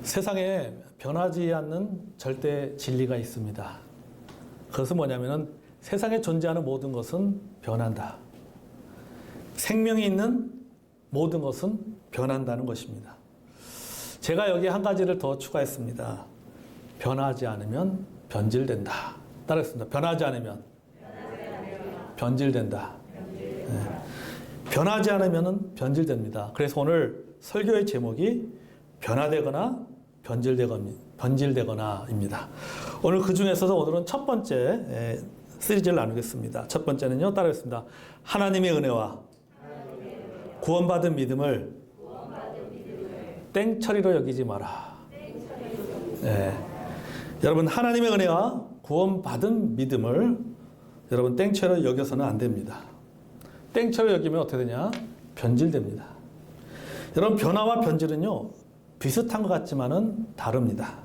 세상에 변하지 않는 절대 진리가 있습니다. 그것은 뭐냐면은 세상에 존재하는 모든 것은 변한다. 생명이 있는 모든 것은 변한다는 것입니다. 제가 여기 한 가지를 더 추가했습니다. 변하지 않으면 변질된다. 따라했습니다. 변하지 않으면 변질된다. 네. 변하지 않으면 변질됩니다. 그래서 오늘 설교의 제목이 변화되거나 변질되거나입니다. 오늘 그 중에서도 오늘은 첫 번째 시리즈를 나누겠습니다. 첫 번째는요, 따라했습니다. 하나님의 은혜와 구원받은 믿음을 땡처리로 여기지 마라. 네. 여러분, 하나님의 은혜와 구원받은 믿음을 여러분 땡처리로 여겨서는 안 됩니다. 땡처리로 여기면 어떻게 되냐? 변질됩니다. 여러분, 변화와 변질은요, 비슷한 것 같지만은 다릅니다.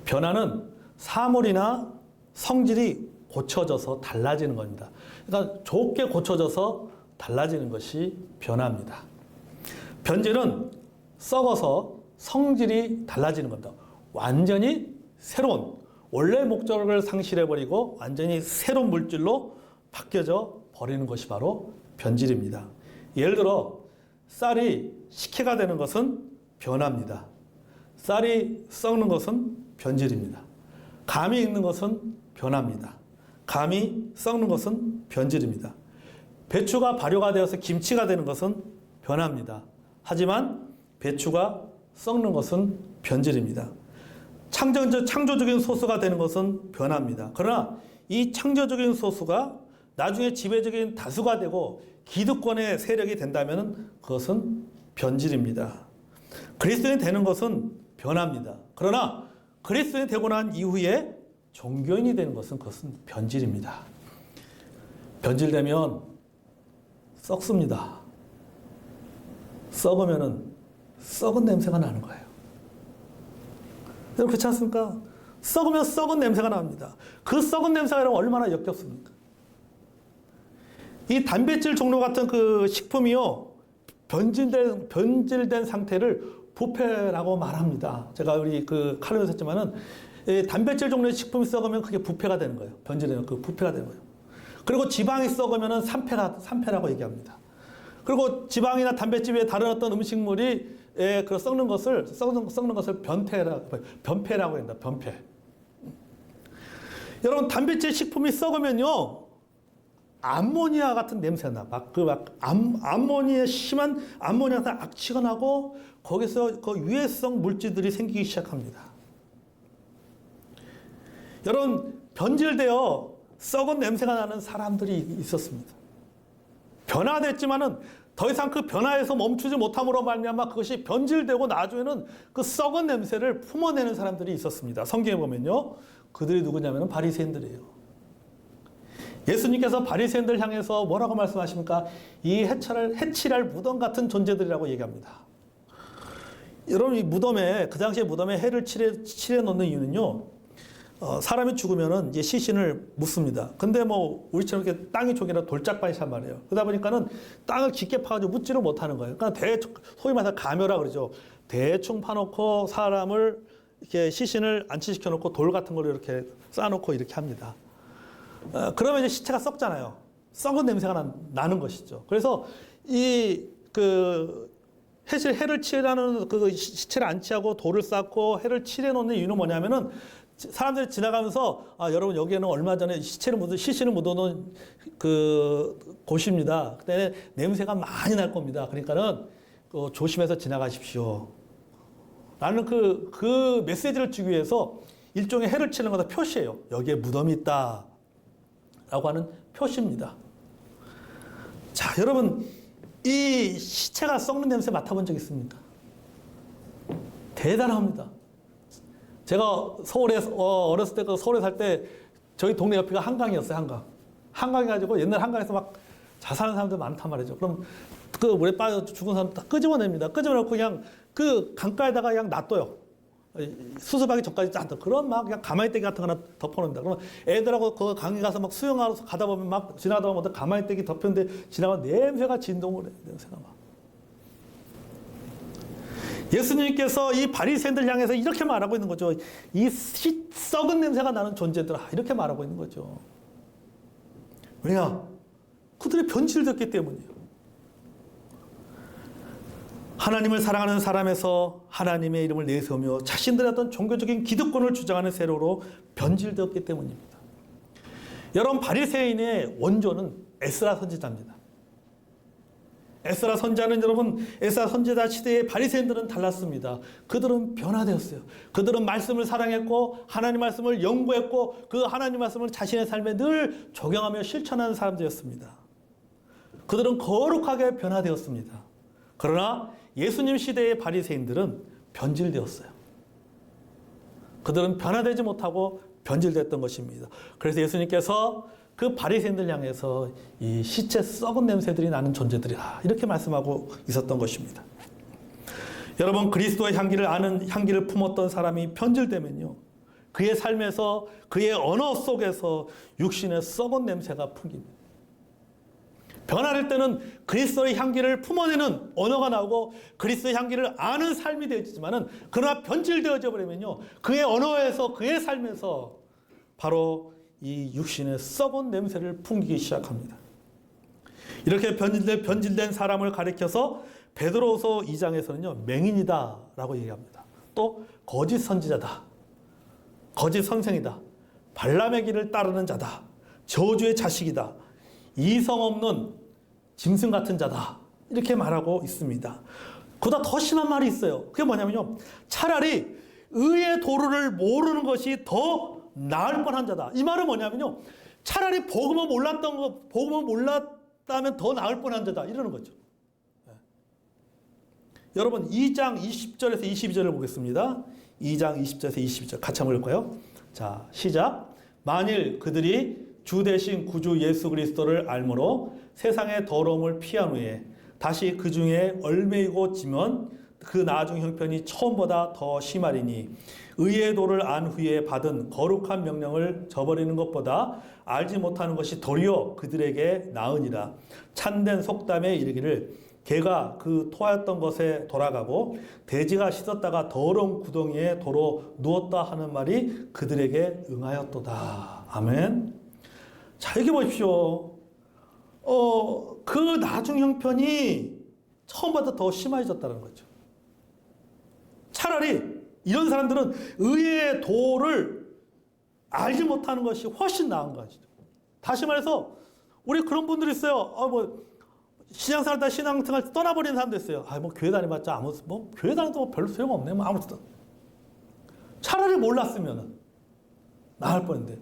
변화는 사물이나 성질이 고쳐져서 달라지는 겁니다. 그러니까 좋게 고쳐져서 달라지는 것이 변화입니다. 변질은 썩어서 성질이 달라지는 겁니다. 완전히 새로운, 원래 목적을 상실해버리고 완전히 새로운 물질로 바뀌어져 버리는 것이 바로 변질입니다. 예를 들어 쌀이 식혜가 되는 것은 변화입니다. 쌀이 썩는 것은 변질입니다. 감이 익는 것은 변화입니다. 감이 썩는 것은 변질입니다. 배추가 발효가 되어서 김치가 되는 것은 변화입니다. 하지만 배추가 썩는 것은 변질입니다. 창조적인 소스가 되는 것은 변화입니다. 그러나 이 창조적인 소스가 나중에 지배적인 다수가 되고 기득권의 세력이 된다면 그것은 변질입니다. 그리스도인이 되는 것은 변화입니다. 그러나 그리스도인이 되고 난 이후에 종교인이 되는 것은 그것은 변질입니다. 변질되면 썩습니다. 썩으면은 썩은 냄새가 나는 거예요. 여러분, 그렇지 않습니까? 썩으면 썩은 냄새가 납니다. 그 썩은 냄새가 얼마나 역겹습니까? 이 단백질 종류 같은 그 식품이요, 변질된 상태를 부패라고 말합니다. 제가 우리 그 칼럼에서 했지만은 단백질 종류의 식품이 썩으면 그게 부패가 되는 거예요. 변질되면 그 부패가 되는 거예요. 그리고 지방이 썩으면은 산패라고 얘기합니다. 그리고 지방이나 단백질에 다른 어떤 음식물이 그 썩는 것을 변폐라고 합니다. 변폐. 여러분, 단백질 식품이 썩으면요, 암모니아 같은 냄새가 나. 암모니아, 심한 암모니아가 악취가 나고 거기서 그 유해성 물질들이 생기기 시작합니다. 여러분, 변질되어 썩은 냄새가 나는 사람들이 있었습니다. 변화됐지만은 더 이상 그 변화에서 멈추지 못함으로 말미암아 그것이 변질되고 나중에는 그 썩은 냄새를 품어내는 사람들이 있었습니다. 성경에 보면요, 그들이 누구냐면은 바리새인들이에요. 예수님께서 바리새인들 향해서 뭐라고 말씀하십니까? 이 해칠할 무덤 같은 존재들이라고 얘기합니다. 여러분, 이 무덤에, 그 당시에 무덤에 해를 칠해 놓는 이유는요, 사람이 죽으면은 이제 시신을 묻습니다. 근데 뭐 우리처럼 이렇게 땅이 족이라 돌짝밭이란 말이에요. 그러다 보니까는 땅을 깊게 파가지고 묻지를 못하는 거예요. 그러니까 소위 말해서 가묘라 그러죠. 대충 파놓고 사람을 이렇게 시신을 안치시켜 놓고 돌 같은 걸로 이렇게 쌓아놓고 이렇게 합니다. 그러면 이제 시체가 썩잖아요. 썩은 냄새가 나는 것이죠. 그래서 해를 칠하는 그 시체를 안치하고 돌을 쌓고 해를 칠해 놓는 이유는 뭐냐면은 사람들이 지나가면서 여러분, 여기에는 얼마 전에 시신을 묻어놓은 그 곳입니다. 그때 냄새가 많이 날 겁니다. 그러니까는 조심해서 지나가십시오. 라는 그 메시지를 주기 위해서 일종의 해를 치는 것의 표시예요. 여기에 무덤이 있다. 라고 하는 표시입니다. 자, 여러분, 이 시체가 썩는 냄새 맡아본 적 있습니까? 대단합니다. 제가 서울에, 어렸을 때, 서울에 살 때, 저희 동네 옆이가 한강이었어요, 한강. 한강이가지고 옛날 한강에서 막 자살하는 사람들 많단 말이죠. 그럼 그 물에 빠져 죽은 사람 다 끄집어냅니다. 끄집어내고 그냥 그 강가에다가 그냥 놔둬요. 수습하기 전까지 짠다. 그런 막 그냥 가마니떼기 같은 거 하나 덮어놓는다. 그러면 애들하고 그 강에 가서 막 수영하러 가다 보면 막 지나다 보면 가마니떼기 덮였는데 지나가면 냄새가 진동을 해. 냄새가 막. 예수님께서 이 바리새인들 향해서 이렇게 말하고 있는 거죠. 이 썩은 냄새가 나는 존재들아, 이렇게 말하고 있는 거죠. 왜냐? 그들이 변질됐기 때문이에요. 하나님을 사랑하는 사람에서 하나님의 이름을 내세우며 자신들의 어떤 종교적인 기득권을 주장하는 세력으로 변질되었기 때문입니다. 여러분, 바리새인의 원조는 에스라 선지자입니다. 에스라 선지자는 여러분, 에스라 선지자 시대의 바리새인들은 달랐습니다. 그들은 변화되었어요. 그들은 말씀을 사랑했고 하나님 말씀을 연구했고 그 하나님 말씀을 자신의 삶에 늘 적용하며 실천하는 사람들이었습니다. 그들은 거룩하게 변화되었습니다. 그러나 예수님 시대의 바리새인들은 변질되었어요. 그들은 변화되지 못하고 변질됐던 것입니다. 그래서 예수님께서 그 바리새인들 향해서 이 시체 썩은 냄새들이 나는 존재들이라 이렇게 말씀하고 있었던 것입니다. 여러분, 그리스도의 향기를 아는 향기를 품었던 사람이 변질되면요, 그의 삶에서 그의 언어 속에서 육신의 썩은 냄새가 풍깁니다. 변화될 때는 그리스도의 향기를 품어내는 언어가 나오고 그리스도의 향기를 아는 삶이 되어지지만은, 그러나 변질되어져 버리면요, 그의 언어에서 그의 삶에서 바로 이 육신의 썩은 냄새를 풍기기 시작합니다. 이렇게 변질된 사람을 가리켜서 베드로후서 2장에서는요, 맹인이다 라고 얘기합니다. 또 거짓 선지자다, 거짓 선생이다, 발람의 길을 따르는 자다, 저주의 자식이다, 이성 없는 짐승 같은 자다, 이렇게 말하고 있습니다. 그보다 더 심한 말이 있어요. 그게 뭐냐면요, 차라리 의의 도를 모르는 것이 더 나을 뻔한 자다. 이 말은 뭐냐면요, 차라리 복음을 몰랐다면 더 나을 뻔한 자다, 이러는 거죠. 네. 여러분, 2장 20절에서 22절을 보겠습니다. 2장 20절에서 22절 같이 한번 읽을까요? 자, 시작. 만일 그들이 주 대신 구주 예수 그리스도를 알므로 세상의 더러움을 피한 후에 다시 그 중에 얼매이고 지면 그 나중 형편이 처음보다 더 심하리니, 의의 도를 안 후에 받은 거룩한 명령을 저버리는 것보다 알지 못하는 것이 도리어 그들에게 나으니라. 참된 속담에 이르기를 개가 그 토하였던 것에 돌아가고 돼지가 씻었다가 더러운 구덩이에 도로 누웠다 하는 말이 그들에게 응하였도다. 아멘. 자, 여기 보십시오. 그 나중 형편이 처음보다 더 심해졌다는 거죠. 차라리 이런 사람들은 의의 도를 알지 못하는 것이 훨씬 나은 것이죠. 다시 말해서 우리 그런 분들이 있어요. 신앙생활 다 신앙생활 떠나버리는 사람도 있어요. 교회 다녀봤자 교회 다녀도 별로 소용없네. 아무튼 차라리 몰랐으면 나을 뻔했는데,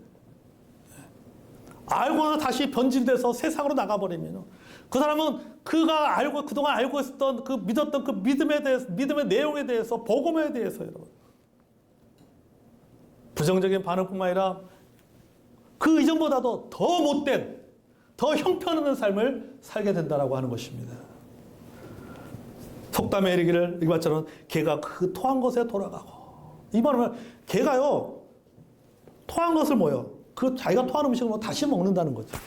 알고는 다시 변질돼서 세상으로 나가버리면 그 사람은 그동안 알고 있었던 믿었던 그 믿음에 대해서, 믿음의 내용에 대해서, 복음에 대해서 여러분, 부정적인 반응뿐만 아니라 그 이전보다도 더 못된, 더 형편없는 삶을 살게 된다라고 하는 것입니다. 속담에 이르기를 이것처럼 개가 그 토한 것에 돌아가고, 이 말은 개가요, 토한 것을 그 자기가 토한 음식을 다시 먹는다는 거죠.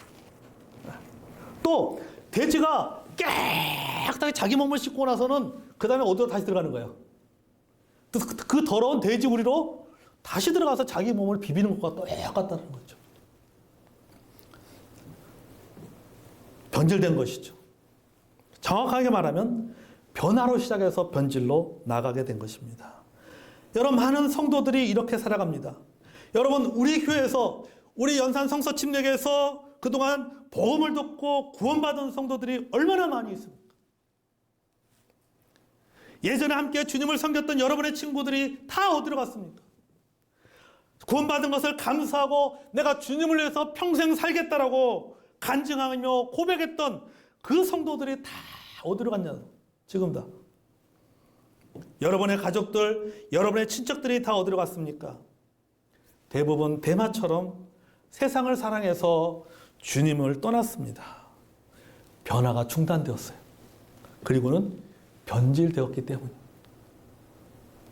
또 돼지가 깨끗하게 자기 몸을 씻고 나서는 그 다음에 어디로 다시 들어가는 거예요. 그 더러운 돼지 우리로 다시 들어가서 자기 몸을 비비는 것과 똑같다는 거죠. 변질된 것이죠. 정확하게 말하면 변화로 시작해서 변질로 나가게 된 것입니다. 여러분, 많은 성도들이 이렇게 살아갑니다. 여러분, 우리 교회에서, 우리 연산 성서 침례교에서 그동안 복음을 듣고 구원받은 성도들이 얼마나 많이 있습니까? 예전에 함께 주님을 섬겼던 여러분의 친구들이 다 어디로 갔습니까? 구원받은 것을 감사하고 내가 주님을 위해서 평생 살겠다라고 간증하며 고백했던 그 성도들이 다 어디로 갔냐? 지금 다. 여러분의 가족들, 여러분의 친척들이 다 어디로 갔습니까? 대부분 데마처럼 세상을 사랑해서 주님을 떠났습니다. 변화가 중단되었어요. 그리고는 변질되었기 때문에.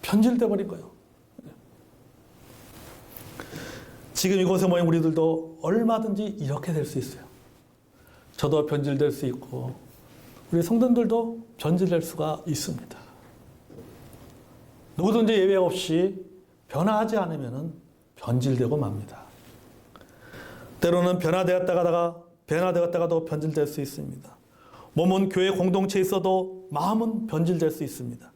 변질되어 버린 거예요. 지금 이곳에 모인 우리들도 얼마든지 이렇게 될 수 있어요. 저도 변질될 수 있고 우리 성도들도 변질될 수가 있습니다. 누구든지 예외 없이 변화하지 않으면 변질되고 맙니다. 때로는 변화되었다가도 변질될 수 있습니다. 몸은 교회 공동체에 있어도 마음은 변질될 수 있습니다.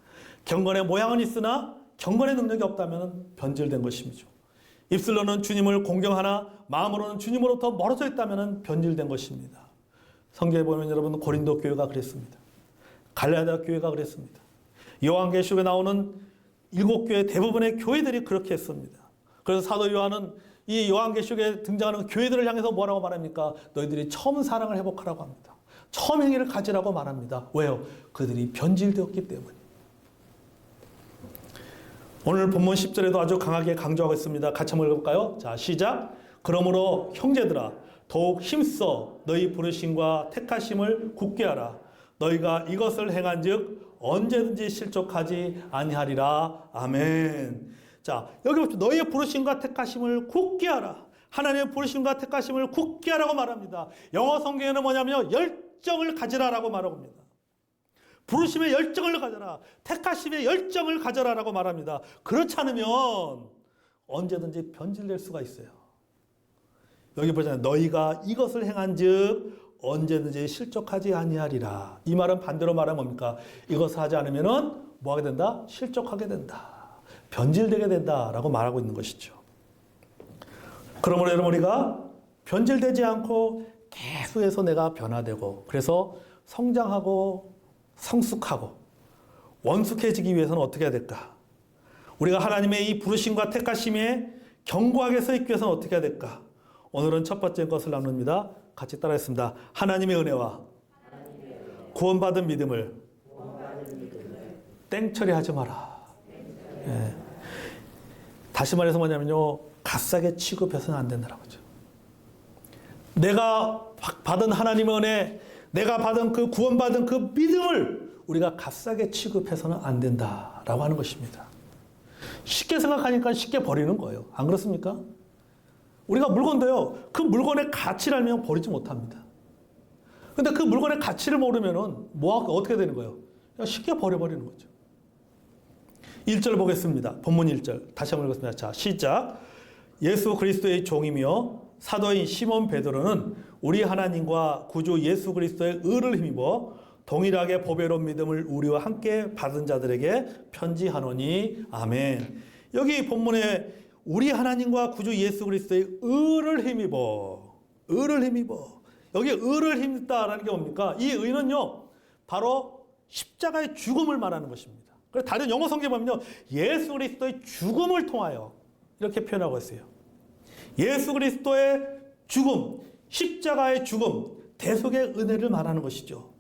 경건의 모양은 있으나 경건의 능력이 없다면 변질된 것이죠. 입술로는 주님을 공경하나 마음으로는 주님으로부터 멀어져 있다면 변질된 것입니다. 성경에 보면 여러분 고린도 교회가 그랬습니다. 갈라디아 교회가 그랬습니다. 요한계시록에 나오는 7교회 대부분의 교회들이 그렇게 했습니다. 그래서 사도 요한은 이 요한계시록에 등장하는 교회들을 향해서 뭐라고 말합니까? 너희들이 처음 사랑을 회복하라고 합니다. 처음 행위를 가지라고 말합니다. 왜요? 그들이 변질되었기 때문에. 오늘 본문 10절에도 아주 강하게 강조하고 있습니다. 같이 한번 읽어볼까요? 자, 시작. 그러므로 형제들아 더욱 힘써 너희 부르심과 택하심을 굳게 하라. 너희가 이것을 행한즉 언제든지 실족하지 아니하리라. 아멘. 자, 여기 보시죠. 너희의 부르심과 택하심을 굳게 하라. 하나님의 부르심과 택하심을 굳게 하라고 말합니다. 영어 성경에는 뭐냐면요, 열정을 가지라라고 말하고 합니다. 부르심의 열정을 가져라. 택하심의 열정을 가져라라고 말합니다. 그렇지 않으면 언제든지 변질될 수가 있어요. 여기 보잖아요. 너희가 이것을 행한즉 언제든지 실족하지 아니하리라. 이 말은 반대로 말하면 뭡니까? 이것을 하지 않으면 뭐 하게 된다? 실족하게 된다. 변질되게 된다라고 말하고 있는 것이죠. 그러므로 여러분 우리가 변질되지 않고 계속해서 내가 변화되고 그래서 성장하고 성숙하고 원숙해지기 위해서는 어떻게 해야 될까? 우리가 하나님의 이 부르심과 택하심에 견고하게 서 있기 위해서는 어떻게 해야 될까? 오늘은 첫 번째 것을 나눕니다. 같이 따라했습니다. 하나님의 은혜와 구원받은 믿음을 땡처리하지 마라. 예. 다시 말해서 뭐냐면요, 값싸게 취급해서는 안 된다는 거죠. 내가 받은 하나님의 은혜, 내가 받은 그 구원받은 그 믿음을 우리가 값싸게 취급해서는 안 된다라고 하는 것입니다. 쉽게 생각하니까 쉽게 버리는 거예요. 안 그렇습니까? 우리가 물건도요, 그 물건의 가치를 알면 버리지 못합니다. 근데 그 물건의 가치를 모르면은 어떻게 되는 거예요? 그냥 쉽게 버려버리는 거죠. 1절 보겠습니다. 본문 1절. 다시 한번 읽겠습니다. 자, 시작. 예수 그리스도의 종이며 사도인 시몬 베드로는 우리 하나님과 구주 예수 그리스도의 의를 힘입어 동일하게 보배로운 믿음을 우리와 함께 받은 자들에게 편지하노니. 아멘. 여기 본문에 우리 하나님과 구주 예수 그리스도의 의를 힘입어. 여기 의를 힘입다라는 게 뭡니까? 이 의는요, 바로 십자가의 죽음을 말하는 것입니다. 그래서 다른 영어 성경에 보면요, 예수 그리스도의 죽음을 통하여 이렇게 표현하고 있어요. 예수 그리스도의 죽음, 십자가의 죽음, 대속의 은혜를 말하는 것이죠.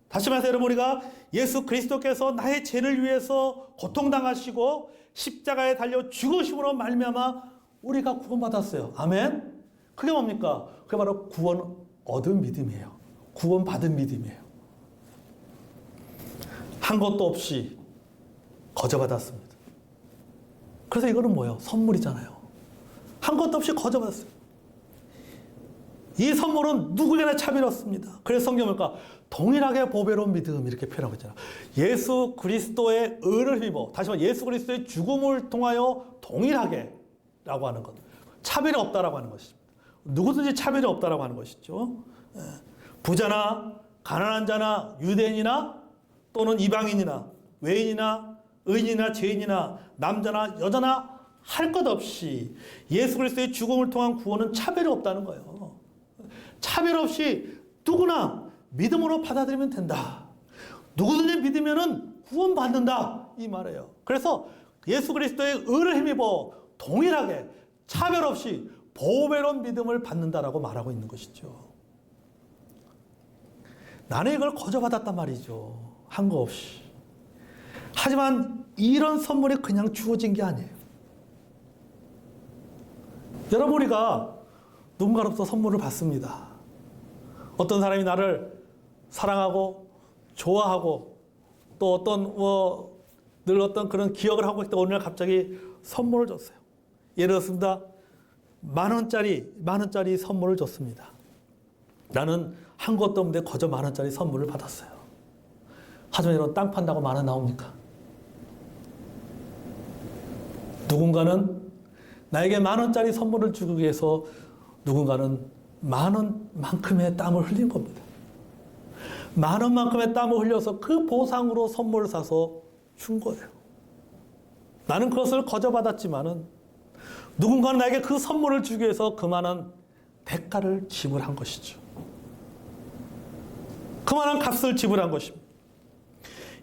다시 말해서 여러분, 우리가 예수 그리스도께서 나의 죄를 위해서 고통당하시고 십자가에 달려 죽으심으로 말미암아 우리가 구원받았어요. 아멘. 그게 뭡니까? 그게 바로 구원 얻은 믿음이에요. 구원 받은 믿음이에요. 한 것도 없이 거저 받았습니다. 그래서 이거는 뭐예요? 선물이잖아요. 한 것도 없이 거저 받았어요. 이 선물은 누구에게나 차별 없습니다. 그래서 성경은 뭘까? 동일하게 보배로운 믿음 이렇게 표현하고 있잖아요. 예수 그리스도의 의를 힘입어, 다시 말해 예수 그리스도의 죽음을 통하여 동일하게 라고 하는 것. 차별이 없다라고 하는 것입니다. 누구든지 차별이 없다라고 하는 것이죠. 부자나 가난한 자나 유대인이나 또는 이방인이나 외인이나 의인이나 죄인이나 남자나 여자나 할 것 없이 예수 그리스도의 죽음을 통한 구원은 차별이 없다는 거예요. 차별 없이 누구나 믿음으로 받아들이면 된다. 누구든지 믿으면은 구원받는다. 이 말이에요. 그래서 예수 그리스도의 의를 힘입어 동일하게 차별 없이 보배로운 믿음을 받는다라고 말하고 있는 것이죠. 나는 이걸 거저 받았단 말이죠. 한 거 없이. 하지만 이런 선물이 그냥 주어진 게 아니에요. 여러분, 우리가 누군가로부터 선물을 받습니다. 어떤 사람이 나를 사랑하고 좋아하고 또 늘 어떤 그런 기억을 하고 있다 오늘 갑자기 선물을 줬어요. 예를 들었습니다. 만 원짜리 선물을 줬습니다. 나는 한 것도 없는데 거저 10,000원짜리 선물을 받았어요. 하지만 이런 땅 판다고 10,000원 나옵니까? 누군가는 나에게 10,000원짜리 선물을 주기 위해서 누군가는 10,000원만큼의 땀을 흘린 겁니다. 10,000원만큼의 땀을 흘려서 그 보상으로 선물을 사서 준 거예요. 나는 그것을 거저받았지만은 누군가는 나에게 그 선물을 주기 위해서 그만한 대가를 지불한 것이죠. 그만한 값을 지불한 것입니다.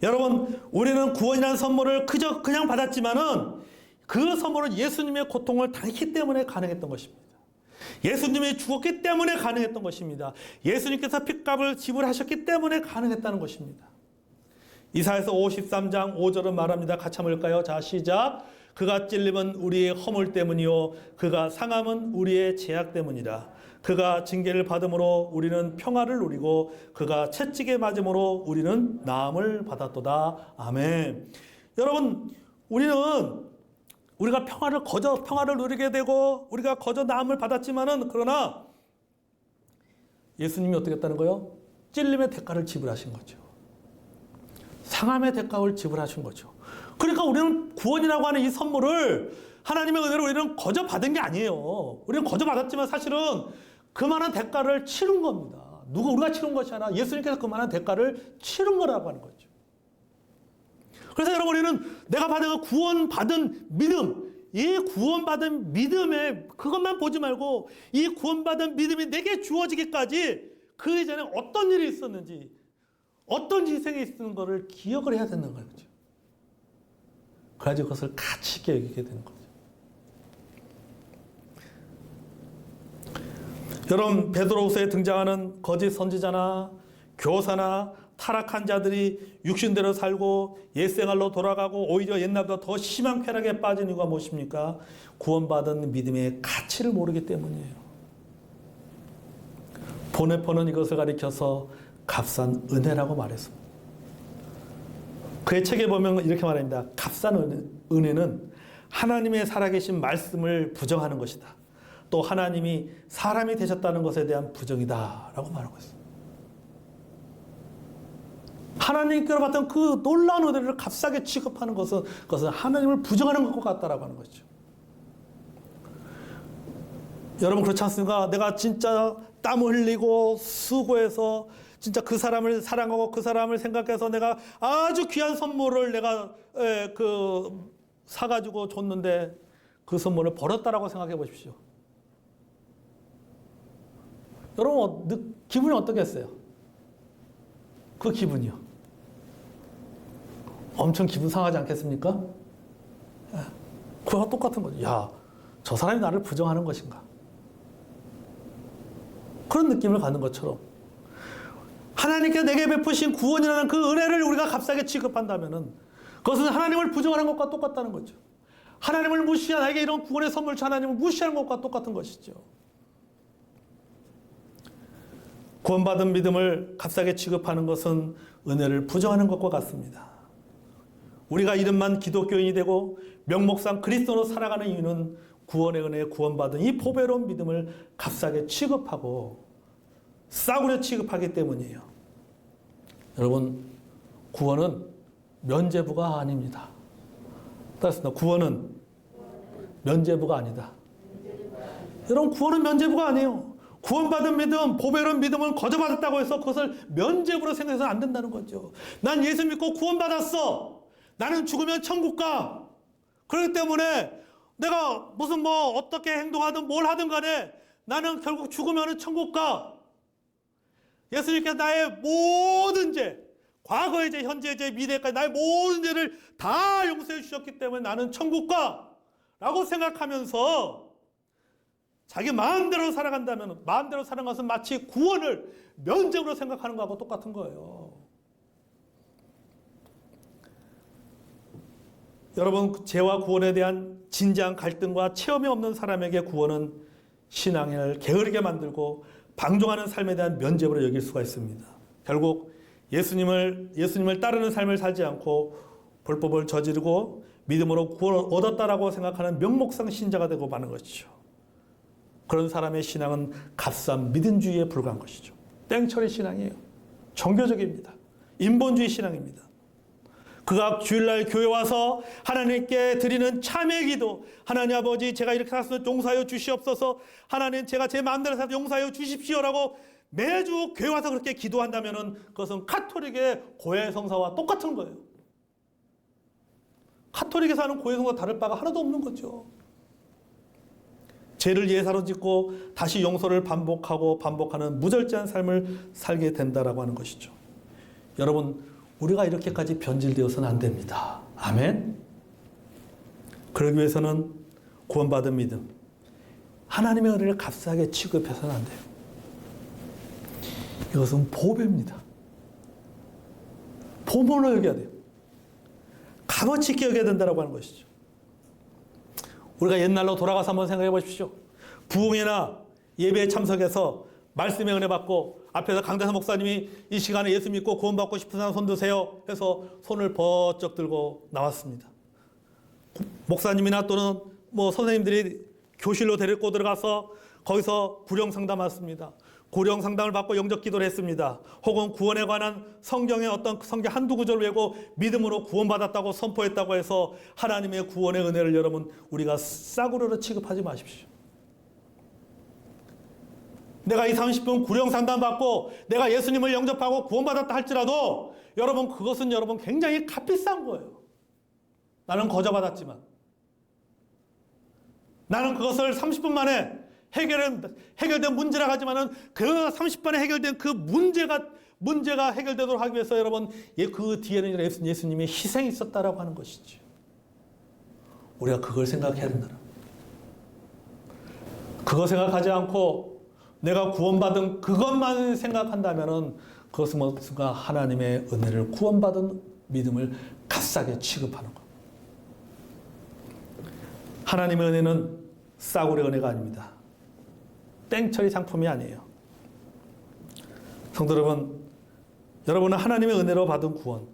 여러분, 우리는 구원이라는 선물을 그냥 받았지만은 그 선물은 예수님의 고통을 당했기 때문에 가능했던 것입니다. 예수님이 죽었기 때문에 가능했던 것입니다. 예수님께서 핏값을 지불하셨기 때문에 가능했다는 것입니다. 이사야서 53장 5절은 말합니다. 같이 한번 읽을까요? 자, 시작. 그가 찔림은 우리의 허물 때문이요 그가 상함은 우리의 죄악 때문이라. 그가 징계를 받음으로 우리는 평화를 누리고 그가 채찍에 맞음으로 우리는 나음을 받았도다. 아멘. 여러분, 우리가 평화를 누리게 되고 우리가 거저 나음을 받았지만은 그러나 예수님이 어떻게 했다는 거예요? 찔림의 대가를 지불하신 거죠. 상함의 대가를 지불하신 거죠. 그러니까 우리는 구원이라고 하는 이 선물을 하나님의 은혜로 우리는 거저 받은 게 아니에요. 우리는 거저 받았지만 사실은 그만한 대가를 치른 겁니다. 우리가 치른 것이 아니라 예수님께서 그만한 대가를 치른 거라고 하는 거죠. 그래서 여러분, 우리는 내가 받은 구원받은 믿음, 이 구원받은 믿음에 그것만 보지 말고 이 구원받은 믿음이 내게 주어지기까지 그 이전에 어떤 일이 있었는지, 어떤 희생이 있었는 것을 기억을 해야 되는 거죠. 그래야지 그것을 가치 있게 여기게 되는 거죠. 여러분, 베드로후서에 등장하는 거짓 선지자나 교사나 타락한 자들이 육신대로 살고 옛생활로 돌아가고 오히려 옛날보다 더 심한 쾌락에 빠진 이유가 무엇입니까? 구원받은 믿음의 가치를 모르기 때문이에요. 보네포는 이것을 가리켜서 값싼 은혜라고 말했습니다. 그의 책에 보면 이렇게 말합니다. 값싼 은혜는 하나님의 살아계신 말씀을 부정하는 것이다. 또 하나님이 사람이 되셨다는 것에 대한 부정이다 라고 말하고 있습니다. 하나님께로 받던 그 놀라운 은혜를 값싸게 취급하는 것은 하나님을 부정하는 것과 같다라고 하는 거죠. 여러분, 그렇지 않습니까? 내가 진짜 땀 흘리고 수고해서 진짜 그 사람을 사랑하고 그 사람을 생각해서 내가 아주 귀한 선물을 내가 사가지고 줬는데 그 선물을 버렸다라고 생각해 보십시오. 여러분, 기분이 어떻겠어요? 그 기분이요. 엄청 기분 상하지 않겠습니까? 그거와 똑같은 거죠. 야, 저 사람이 나를 부정하는 것인가? 그런 느낌을 갖는 것처럼 하나님께서 내게 베푸신 구원이라는 그 은혜를 우리가 값싸게 취급한다면은 그것은 하나님을 부정하는 것과 똑같다는 거죠. 하나님을 무시한, 나에게 이런 구원의 선물을 준 하나님을 무시하는 것과 똑같은 것이죠. 구원받은 믿음을 값싸게 취급하는 것은 은혜를 부정하는 것과 같습니다. 우리가 이름만 기독교인이 되고 명목상 그리스도로 살아가는 이유는 구원의 은혜에 구원받은 이 보배로운 믿음을 값싸게 취급하고 싸구려 취급하기 때문이에요. 여러분, 구원은 면죄부가 아닙니다. 따라서 구원은 면죄부가 아니다. 여러분, 구원은 면죄부가 아니에요. 구원받은 믿음, 보배로운 믿음은 거저받았다고 해서 그것을 면죄부로 생각해서는 안 된다는 거죠. 난 예수 믿고 구원받았어. 나는 죽으면 천국 가. 그렇기 때문에 내가 무슨 어떻게 행동하든 뭘 하든 간에 나는 결국 죽으면 천국 가. 예수님께서 나의 모든 죄, 과거의 죄, 현재의 죄, 미래까지 나의 모든 죄를 다 용서해 주셨기 때문에 나는 천국 가. 라고 생각하면서 자기 마음대로 살아간다면, 마음대로 사는 것은 마치 구원을 면적으로 생각하는 것하고 똑같은 거예요. 여러분, 죄와 구원에 대한 진지한 갈등과 체험이 없는 사람에게 구원은 신앙을 게으르게 만들고 방종하는 삶에 대한 면죄부로 여길 수가 있습니다. 결국 예수님을 따르는 삶을 살지 않고 불법을 저지르고 믿음으로 구원을 얻었다라고 생각하는 명목상 신자가 되고 마는 것이죠. 그런 사람의 신앙은 값싼 믿음주의에 불과한 것이죠. 땡처리 신앙이에요. 종교적입니다. 인본주의 신앙입니다. 그가 주일날 교회 와서 하나님께 드리는 참회 기도, 하나님 아버지 제가 이렇게 살았으면 용서하여 주시옵소서, 하나님 제가 제 마음대로 살아서 용서하여 주십시오라고 매주 교회 와서 그렇게 기도한다면 그것은 카톨릭의 고해 성사와 똑같은 거예요. 카톨릭에서 하는 고해 성사와 다를 바가 하나도 없는 거죠. 죄를 예사로 짓고 다시 용서를 반복하고 반복하는 무절제한 삶을 살게 된다라고 하는 것이죠. 여러분, 우리가 이렇게까지 변질되어서는 안 됩니다. 아멘. 그러기 위해서는 구원받은 믿음, 하나님의 은혜를 값싸게 취급해서는 안 돼요. 이것은 보배입니다. 보물로 여겨야 돼요. 값어치 있게 여겨야 된다고 하는 것이죠. 우리가 옛날로 돌아가서 한번 생각해 보십시오. 부흥회나 예배에 참석해서 말씀의 은혜 받고 앞에서 강대사 목사님이 이 시간에 예수 믿고 구원받고 싶은 사람 손 드세요 해서 손을 번쩍 들고 나왔습니다. 목사님이나 또는 선생님들이 교실로 데리고 들어가서 거기서 구령 상담했습니다. 구령 상담을 받고 영접 기도를 했습니다. 혹은 구원에 관한 성경의 어떤 성경 한두 구절을 외고 믿음으로 구원받았다고 선포했다고 해서 하나님의 구원의 은혜를 여러분 우리가 싸구려로 취급하지 마십시오. 내가 이 30분 구령 상담 받고 내가 예수님을 영접하고 구원받았다 할지라도 여러분 그것은 여러분 굉장히 값비싼 거예요. 나는 거저받았지만 나는 그것을 30분 만에 해결된 문제라고 하지만은 그 30분에 해결된 그 문제가 해결되도록 하기 위해서 여러분 그 뒤에는 예수님의 희생이 있었다라고 하는 것이죠. 우리가 그걸 생각해야 된다. 그거 생각하지 않고 내가 구원받은 그것만 생각한다면은 그것은 뭔가 하나님의 은혜를 구원받은 믿음을 값싸게 취급하는 것. 하나님의 은혜는 싸구려 은혜가 아닙니다. 땡처리 상품이 아니에요. 성도 여러분, 여러분은 하나님의 은혜로 받은 구원,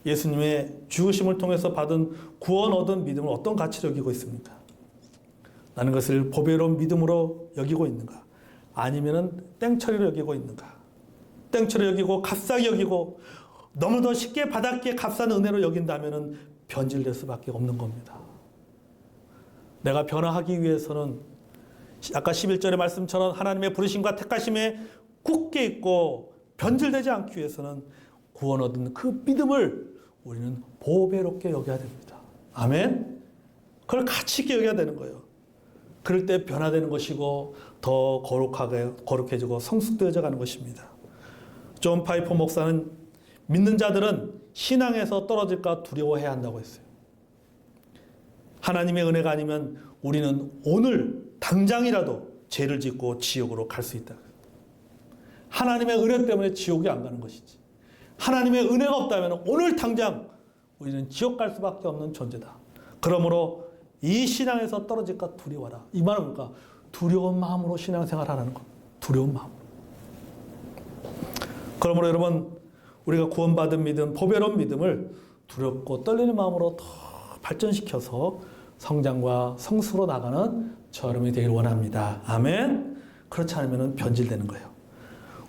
예수님의 죽으심을 통해서 받은 구원 얻은 믿음을 어떤 가치로 여기고 있습니까? 나는 것을 보배로운 믿음으로 여기고 있는가? 아니면은 땡처리로 여기고 있는가? 땡처리로 여기고 값싸게 여기고 너무 더 쉽게 받았기에 값싼 은혜로 여긴다면은 변질될 수밖에 없는 겁니다. 내가 변화하기 위해서는 아까 11절의 말씀처럼 하나님의 부르심과 택하심에 굳게 있고 변질되지 않기 위해서는 구원 얻은 그 믿음을 우리는 보배롭게 여겨야 됩니다. 아멘? 그걸 가치 있게 여겨야 되는 거예요. 그럴 때 변화되는 것이고 더 거룩해지고 성숙되어져 가는 것입니다. 존 파이퍼 목사는 믿는 자들은 신앙에서 떨어질까 두려워해야 한다고 했어요. 하나님의 은혜가 아니면 우리는 오늘 당장이라도 죄를 짓고 지옥으로 갈 수 있다. 하나님의 은혜 때문에 지옥이 안 가는 것이지. 하나님의 은혜가 없다면 오늘 당장 우리는 지옥 갈 수밖에 없는 존재다. 그러므로 이 신앙에서 떨어질까 두려워라. 이 말은 뭔가 두려운 마음으로 신앙생활하라는 것. 두려운 마음으로. 그러므로 여러분 우리가 구원받은 믿음, 보배로운 믿음을 두렵고 떨리는 마음으로 더 발전시켜서 성장과 성수로 나가는 저 여러분이 되길 원합니다. 아멘. 그렇지 않으면 변질되는 거예요.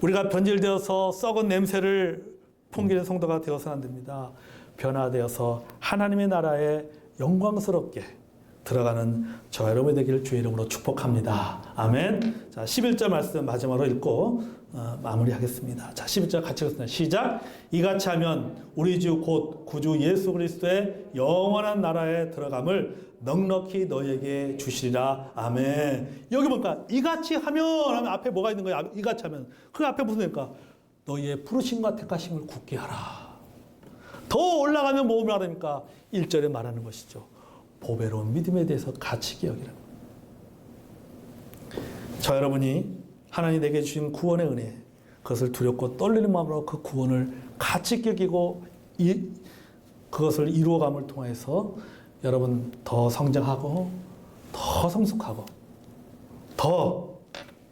우리가 변질되어서 썩은 냄새를 풍기는 성도가 되어서는 안 됩니다. 변화되어서 하나님의 나라에 영광스럽게 들어가는 저 여러분이 되기를 주의 이름으로 축복합니다. 아멘. 자, 11절 말씀 마지막으로 읽고 마무리하겠습니다. 자, 11절 같이 읽겠습니다. 시작. 이같이 하면 우리 주 곧 구주 예수 그리스도의 영원한 나라에 들어감을 넉넉히 너희에게 주시리라. 아멘. 여기 보니까 이같이 하면 앞에 뭐가 있는 거예요? 이같이 하면. 그 앞에 무슨 얘기입니까? 너희의 부르심과 택하심을 굳게 하라. 더 올라가면 뭐 말합니까? 1절에 말하는 것이죠. 보배로운 믿음에 대해서 가치 있게 여기라는 거예요. 저 여러분이 하나님 내게 주신 구원의 은혜, 그것을 두렵고 떨리는 마음으로 그 구원을 가치 있게 여기고 그것을 이루어감을 통해서 여러분 더 성장하고 더 성숙하고 더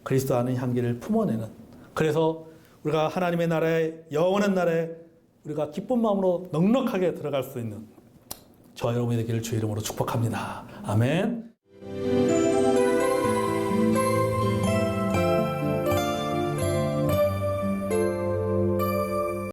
그리스도 안의 향기를 품어내는, 그래서 우리가 하나님의 나라에 영원한 나라에 우리가 기쁜 마음으로 넉넉하게 들어갈 수 있는 저 여러분이 되기를 주의 이름으로 축복합니다. 아멘.